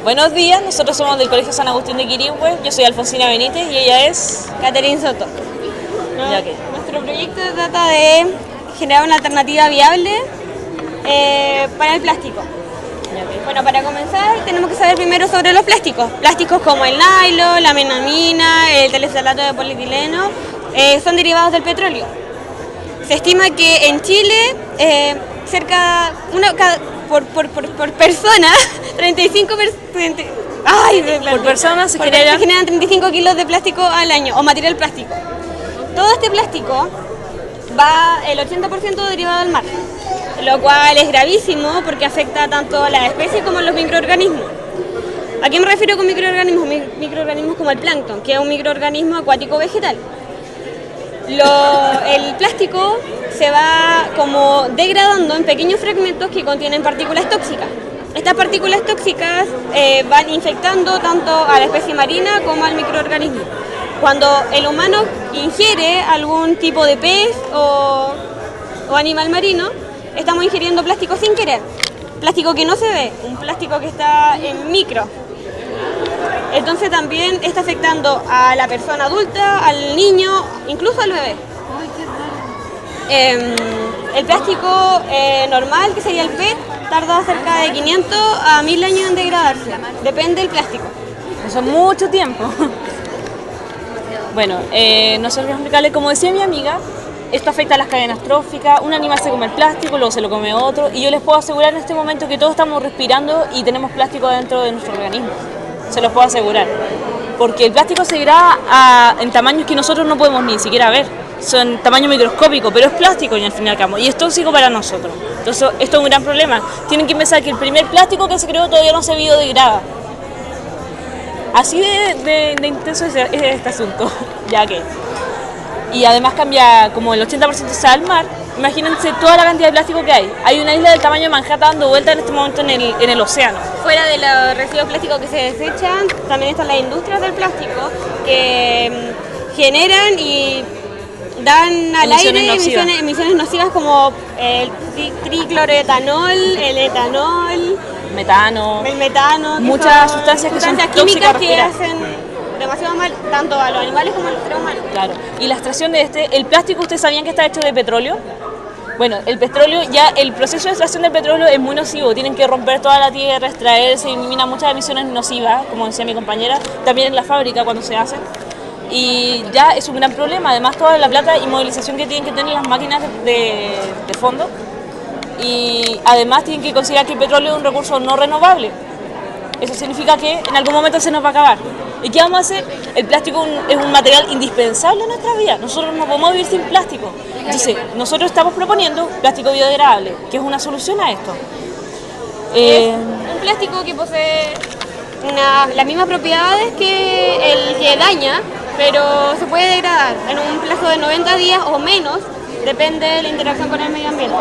Buenos días, nosotros somos del Colegio San Agustín de Quirihue, yo soy Alfonsina Benítez y ella es Catherine Soto. Ya que. Nuestro proyecto trata de generar una alternativa viable para el plástico. Bueno, para comenzar tenemos que saber primero sobre los plásticos. Plásticos como el nylon, la melamina, el teleftalato de polietileno son derivados del petróleo. Se estima que en Chile por persona 35 Por persona se generan 35 kilos de plástico al año, o material plástico. Todo este plástico va el 80% derivado del mar, lo cual es gravísimo porque afecta tanto a las especies como a los microorganismos. ¿A qué me refiero con microorganismos? Microorganismos como el plancton, que es un microorganismo acuático vegetal. El plástico se va como degradando en pequeños fragmentos que contienen partículas tóxicas. Estas partículas tóxicas van infectando tanto a la especie marina como al microorganismo. Cuando el humano ingiere algún tipo de pez o animal marino, estamos ingiriendo plástico sin querer. Plástico que no se ve, un plástico que está en micro. Entonces también está afectando a la persona adulta, al niño, incluso al bebé. El plástico normal, que sería el PET, tarda cerca de 500 a 1000 años en degradarse. Depende del plástico. Eso es mucho tiempo. Bueno, nosotros vamos a explicarles, como decía mi amiga, esto afecta a las cadenas tróficas, un animal se come el plástico, luego se lo come otro, y yo les puedo asegurar en este momento que todos estamos respirando y tenemos plástico dentro de nuestro organismo. Se los puedo asegurar. Porque el plástico se degrada en tamaños que nosotros no podemos ni siquiera ver. Son tamaño microscópico, pero es plástico y al fin y al cabo. Y es tóxico para nosotros. Entonces, esto es un gran problema. Tienen que pensar que el primer plástico que se creó todavía no se biodegrada. Así de intenso es este asunto, ya que. Y además cambia, como el 80% se va al mar. Imagínense toda la cantidad de plástico que hay. Hay una isla del tamaño de Manhattan dando vuelta en este momento en el océano. Fuera de los residuos plásticos que se desechan, también están las industrias del plástico que generan y dan al aire emisiones nocivas como el tricloroetanol, el etanol, el metano, muchas sustancias que son químicas que hacen demasiado mal tanto a los animales como a los seres humanos. Claro. Y la extracción de el plástico, ¿ustedes sabían que está hecho de petróleo? Bueno, el petróleo, ya el proceso de extracción del petróleo es muy nocivo. Tienen que romper toda la tierra, extraer, se eliminan muchas emisiones nocivas, como decía mi compañera, también en la fábrica cuando se hace. Y ya es un gran problema, además toda la plata y movilización que tienen que tener las máquinas de fondo. Y además tienen que considerar que el petróleo es un recurso no renovable. Eso significa que en algún momento se nos va a acabar. ¿Y qué vamos a hacer? El plástico es un material indispensable en nuestra vida. Nosotros no podemos vivir sin plástico. Entonces, nosotros estamos proponiendo plástico biodegradable, que es una solución a esto. Es un plástico que posee las mismas propiedades que el que daña, pero se puede degradar en un plazo de 90 días o menos, depende de la interacción con el medio ambiente.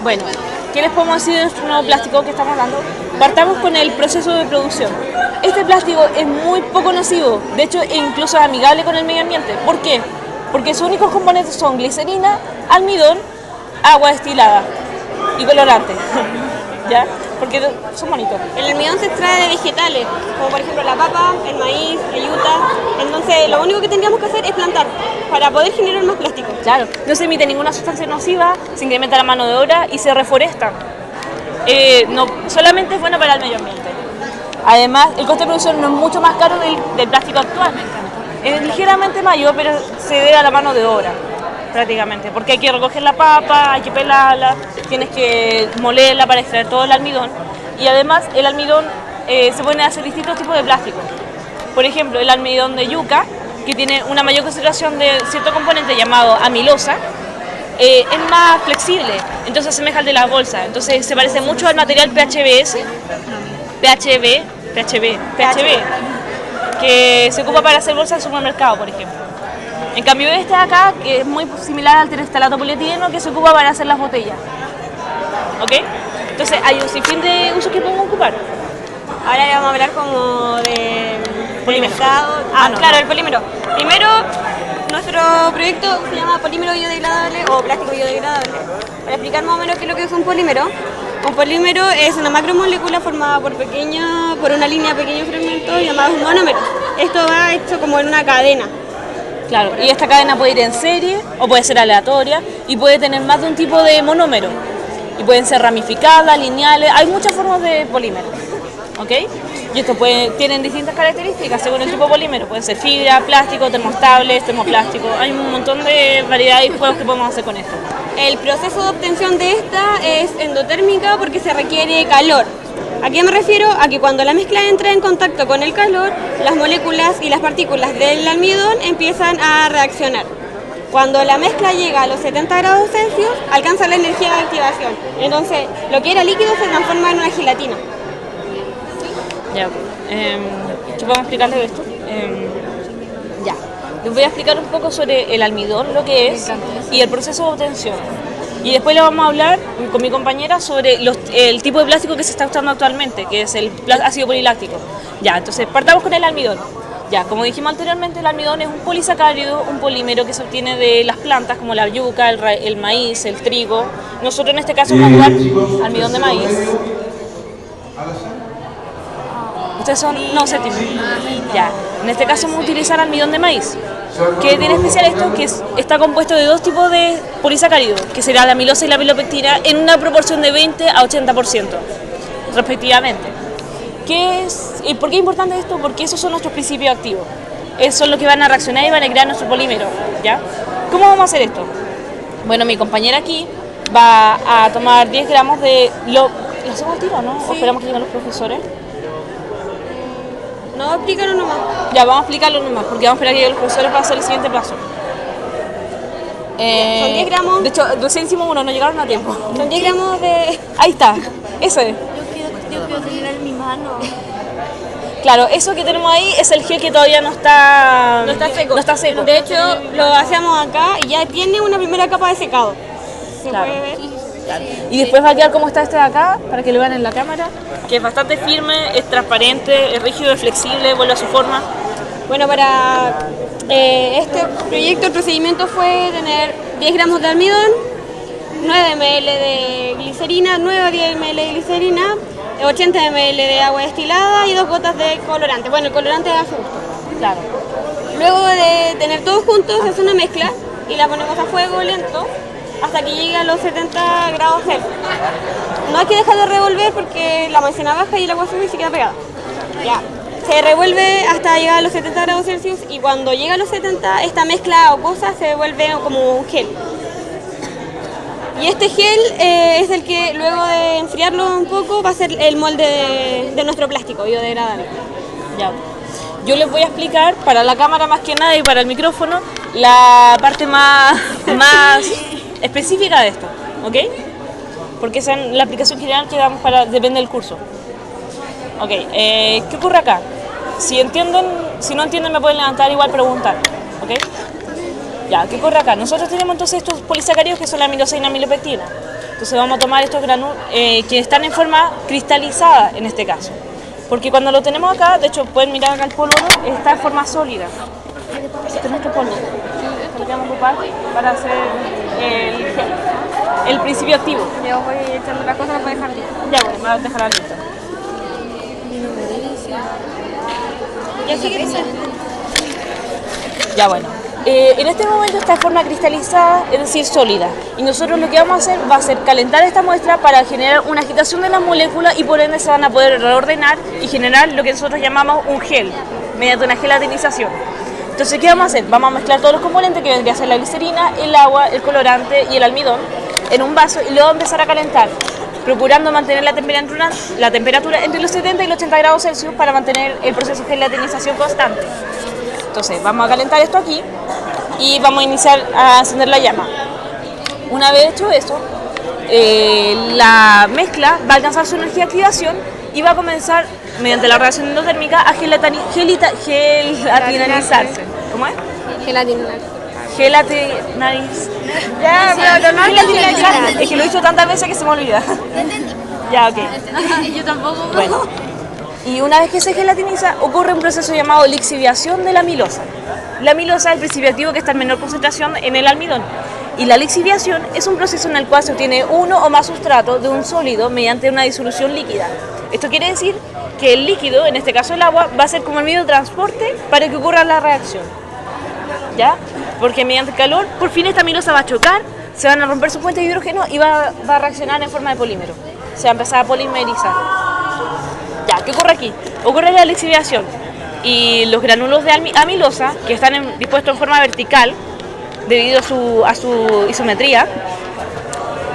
Bueno, ¿qué les podemos decir de nuestro nuevo plástico que estamos dando? Partamos con el proceso de producción. Este plástico es muy poco nocivo, de hecho incluso es amigable con el medio ambiente. ¿Por qué? Porque sus únicos componentes son glicerina, almidón, agua destilada y colorante. ¿Ya? Porque son bonitos. El almidón se extrae de vegetales, como por ejemplo la papa, el maíz, la yuta. Entonces lo único que tendríamos que hacer es plantar para poder generar más plástico. Claro, no se emite ninguna sustancia nociva, se incrementa la mano de obra y se reforesta. No solamente es bueno para el medio ambiente. Además, el coste de producción no es mucho más caro del plástico actual. Es ligeramente mayor, pero se debe a la mano de obra, prácticamente. Porque hay que recoger la papa, hay que pelarla, tienes que molerla para extraer todo el almidón. Y además, el almidón se pueden hacer distintos tipos de plástico. Por ejemplo, el almidón de yuca, que tiene una mayor concentración de cierto componente llamado amilosa, es más flexible, entonces se asemeja al de las bolsas. Entonces se parece mucho al material PHBS, que se ocupa para hacer bolsas en supermercado, por ejemplo. En cambio este de acá, que es muy similar al terestalato polietileno, que se ocupa para hacer las botellas. ¿Ok? Entonces hay un sinfín de usos que podemos ocupar. Ahora le vamos a hablar como de Polímero. Claro, el polímero. Primero, nuestro proyecto se llama polímero biodegradable o plástico biodegradable. Para explicar más o menos qué es lo que es un polímero, Un polímero es una macromolécula formada por una línea de pequeños fragmentos llamados monómeros. Esto va hecho como en una cadena. Claro, y esta cadena puede ir en serie o puede ser aleatoria y puede tener más de un tipo de monómero. Y pueden ser ramificadas, lineales, hay muchas formas de polímero. ¿Ok? Y estos tienen distintas características según el tipo de polímero. Pueden ser fibra, plástico, termoestables, termoplástico. Hay un montón de variedades y juegos que podemos hacer con esto. El proceso de obtención de esta es endotérmica porque se requiere calor. ¿A qué me refiero? A que cuando la mezcla entra en contacto con el calor, las moléculas y las partículas del almidón empiezan a reaccionar. Cuando la mezcla llega a los 70 grados Celsius, alcanza la energía de activación. Entonces, lo que era líquido se transforma en una gelatina. Ya, ¿qué podemos explicarles de esto? Ya, les voy a explicar un poco sobre el almidón, lo que es, y el proceso de obtención. Y después le vamos a hablar con mi compañera sobre el tipo de plástico que se está usando actualmente, que es el ácido poliláctico. Ya, entonces partamos con el almidón. Ya, como dijimos anteriormente, el almidón es un polisacárido, un polímero que se obtiene de las plantas como la yuca, el maíz, el trigo. Nosotros en este caso vamos a ocupar almidón de maíz. Ustedes son, no, séptimo. Ya, en este caso vamos a utilizar almidón de maíz. ¿Qué tiene especial esto? Que está compuesto de dos tipos de polisacáridos, que será la amilosa y la milopectina, en una proporción de 20 a 80%, respectivamente. ¿Por qué es importante esto? Porque esos son nuestros principios activos. Esos son los que van a reaccionar y van a crear nuestro polímero, ¿ya? ¿Cómo vamos a hacer esto? Bueno, mi compañera aquí va a tomar 10 gramos de... ¿Lo hacemos al tiro, no? Sí. ¿O esperamos que lleguen los profesores? No, explícalo nomás. Ya, vamos a explicarlo nomás, porque vamos a esperar que lleguen los profesores para hacer el siguiente paso. Son 10 gramos. De hecho, recién hicimos uno, no llegaron a tiempo. Son 10 gramos de... Ahí está, ese. Yo quiero tener en mi mano. Claro, eso que tenemos ahí es el gel que todavía no está seco. No está seco. De hecho, lo hacemos acá y ya tiene una primera capa de secado. ¿Se claro. puede ver? Claro. Y después va a quedar como está este de acá, para que lo vean en la cámara, que es bastante firme, es transparente, es rígido, es flexible, vuelve a su forma. Bueno, para este proyecto el procedimiento fue tener 10 gramos de almidón, 9 ml de glicerina, 9 a 10 ml de glicerina, 80 ml de agua destilada y 2 gotas de colorante. Bueno, el colorante es a su gusto. Claro. Luego de tener todos juntos, se hace una mezcla y la ponemos a fuego lento hasta que llegue a los 70 grados Celsius. No hay que dejar de revolver porque la maicena baja y el agua sube y se queda pegada. Ya. Se revuelve hasta llegar a los 70 grados Celsius y cuando llega a los 70, esta mezcla acuosa se vuelve como un gel. Y este gel es el que luego de enfriarlo un poco va a ser el molde de nuestro plástico biodegradable. Ya. Yo les voy a explicar para la cámara más que nada y para el micrófono la parte más específica de esto, ¿ok? Porque esa es la aplicación general que damos depende del curso. Ok, ¿qué ocurre acá? Si no entienden me pueden levantar igual preguntar, ¿ok? Ya, ¿qué ocurre acá? Nosotros tenemos entonces estos polisacáridos que son la amilosa y la milopectina. Entonces vamos a tomar estos granulos que están en forma cristalizada en este caso. Porque cuando lo tenemos acá, de hecho pueden mirar acá el polvo, está en forma sólida. Este es nuestro polvo. Lo vamos a ocupar para hacer el principio activo. Yo voy echando las cosas para dejar listo. Ya, bueno, me voy a dejar listo. ¿Ya sigue eso? Ya, bueno. En este momento está en forma cristalizada, es decir, sólida. Y nosotros lo que vamos a hacer va a ser calentar esta muestra para generar una agitación de las moléculas y por ende se van a poder reordenar y generar lo que nosotros llamamos un gel, mediante una gelatinización. Entonces, ¿qué vamos a hacer? Vamos a mezclar todos los componentes que vendría a ser la glicerina, el agua, el colorante y el almidón en un vaso y luego empezar a calentar, procurando mantener la temperatura entre los 70 y los 80 grados Celsius para mantener el proceso de gelatinización constante. Entonces, vamos a calentar esto aquí y vamos a iniciar a encender la llama. Una vez hecho eso, la mezcla va a alcanzar su energía de activación y va a comenzar, mediante la reacción endotérmica, a gelatinizarse. ¿Cómo es? Gelatinizar. Ya, pero no gelatinizar. Es que lo he dicho tantas veces que se me olvida. Ya, ok. Yo tampoco. Bueno. Y una vez que se gelatiniza, ocurre un proceso llamado lixiviación de la amilosa. La amilosa es el principio activo que está en menor concentración en el almidón. Y la lixiviación es un proceso en el cual se obtiene uno o más sustratos de un sólido mediante una disolución líquida. Esto quiere decir que el líquido, en este caso el agua, va a ser como el medio de transporte para que ocurra la reacción, ¿ya? Porque mediante el calor, por fin esta amilosa va a chocar, se van a romper sus puentes de hidrógeno y va a reaccionar en forma de polímero. Se va a empezar a polimerizar. Ya, ¿qué ocurre aquí? Ocurre la lixiviación y los granulos de amilosa, que están dispuestos en forma vertical, debido a su isometría,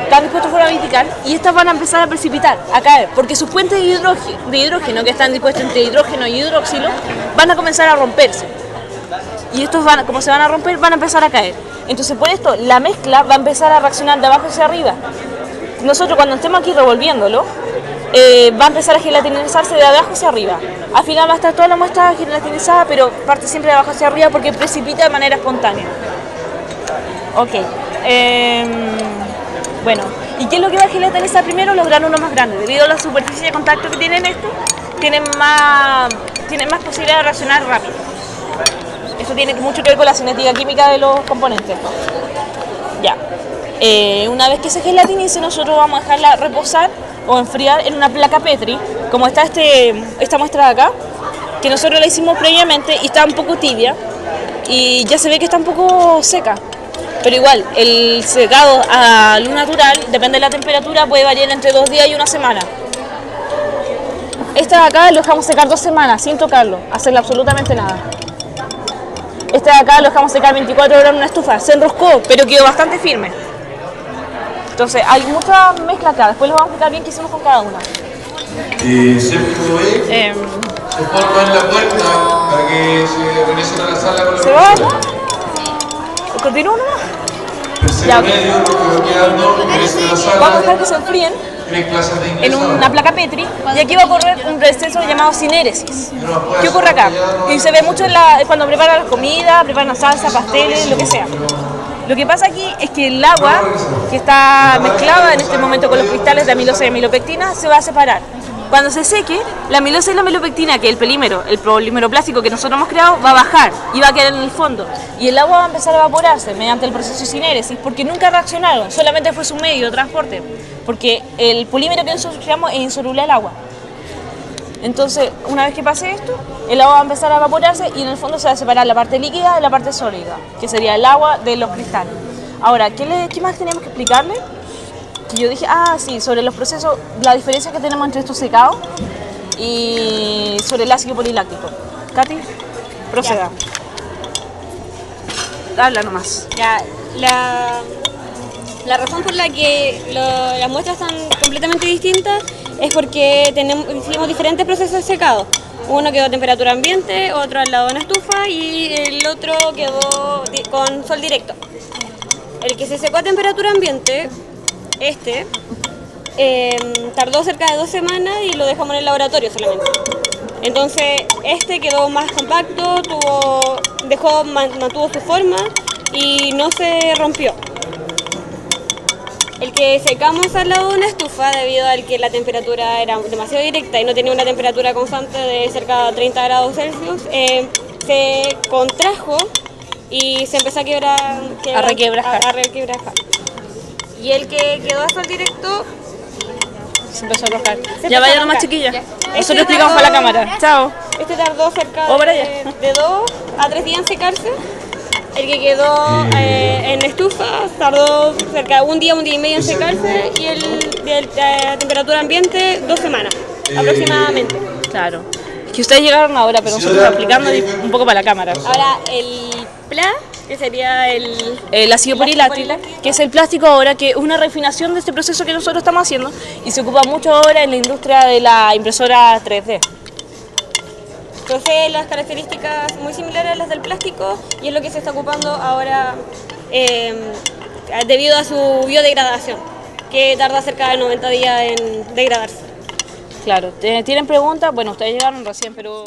están dispuestos en forma vertical y estas van a empezar a precipitar, a caer, porque sus puentes de hidrógeno que están dispuestos entre hidrógeno y hidroxilo van a comenzar a romperse. Y estos como se van a romper, van a empezar a caer. Entonces por esto la mezcla va a empezar a reaccionar de abajo hacia arriba. Nosotros cuando estemos aquí revolviéndolo, va a empezar a gelatinizarse de abajo hacia arriba. Al final va a estar toda la muestra gelatinizada, pero parte siempre de abajo hacia arriba porque precipita de manera espontánea. Ok. Bueno, ¿y qué es lo que va a gelatinizar primero? Los granulos más grandes. Debido a la superficie de contacto que tienen estos, tienen más posibilidad de reaccionar rápido. Esto tiene mucho que ver con la cinética química de los componentes. Ya. Una vez que se gelatinice, nosotros vamos a dejarla reposar o enfriar en una placa Petri, como está esta muestra de acá, que nosotros la hicimos previamente y está un poco tibia y ya se ve que está un poco seca. Pero igual, el secado a luz natural, depende de la temperatura, puede variar entre 2 días y 1 semana. Esta de acá lo dejamos secar 2 semanas sin tocarlo, hacerle absolutamente nada. Este de acá lo dejamos secar 24 horas en una estufa, se enroscó, pero quedó bastante firme. Entonces hay mucha mezcla acá, después les vamos a explicar bien qué hicimos con cada una. Séptimo B, se forma en la puerta para que se regresen a la sala con la ¿Se va? ¿Continúo nomás? Tercero medio, que quedando, regresen a la sala. Vamos a dejar que se enfríen Tienen clases de en inglés una ahora. placa Petri y aquí va a ocurrir un proceso llamado cinéresis. ¿Qué ocurre acá? Y se ve mucho cuando preparan la comida, preparan salsa, pasteles, lo que sea. Lo que pasa aquí es que el agua que está mezclada en este momento con los cristales de amilosa y amilopectina se va a separar. Cuando se seque, la amilosa y la amilopectina, que es el polímero plástico que nosotros hemos creado, va a bajar y va a quedar en el fondo. Y el agua va a empezar a evaporarse mediante el proceso de cinéresis porque nunca reaccionaron, solamente fue su medio de transporte. Porque el polímero que nosotros creamos es insoluble al agua. Entonces, una vez que pase esto, el agua va a empezar a evaporarse y en el fondo se va a separar la parte líquida de la parte sólida, que sería el agua de los cristales. Ahora, ¿qué más tenemos que explicarle? Que yo dije, sí, sobre los procesos, la diferencia que tenemos entre estos secados y sobre el ácido poliláctico. Katy, proceda. Habla nomás. Ya, la razón por la que las muestras están completamente distintas es porque hicimos diferentes procesos de secado. Uno quedó a temperatura ambiente, otro al lado de una estufa y el otro quedó con sol directo. El que se secó a temperatura ambiente, tardó cerca de 2 semanas y lo dejamos en el laboratorio solamente. Entonces quedó más compacto, mantuvo su forma y no se rompió. El que secamos al lado de una estufa, debido a que la temperatura era demasiado directa y no tenía una temperatura constante de cerca de 30 grados Celsius, se contrajo y se empezó a requebrajar. Y el que quedó a sol directo se empezó a arrojar. Ya vaya nomás, chiquilla. Nosotros explicamos para la cámara. Chao. Este tardó cerca de 2 a 3 días en secarse. El que quedó en estufa tardó cerca de un día y medio en secarse y el de temperatura ambiente 2 semanas aproximadamente. Claro. Es que ustedes llegaron ahora, pero nosotros explicando un poco para la cámara. Ahora el PLA, que sería el ácido poliláctico, que es el plástico ahora, que es una refinación de este proceso que nosotros estamos haciendo y se ocupa mucho ahora en la industria de la impresora 3D. Posee las características muy similares a las del plástico y es lo que se está ocupando ahora debido a su biodegradación, que tarda cerca de 90 días en degradarse. Claro, ¿tienen preguntas? Bueno, ustedes llegaron recién, pero...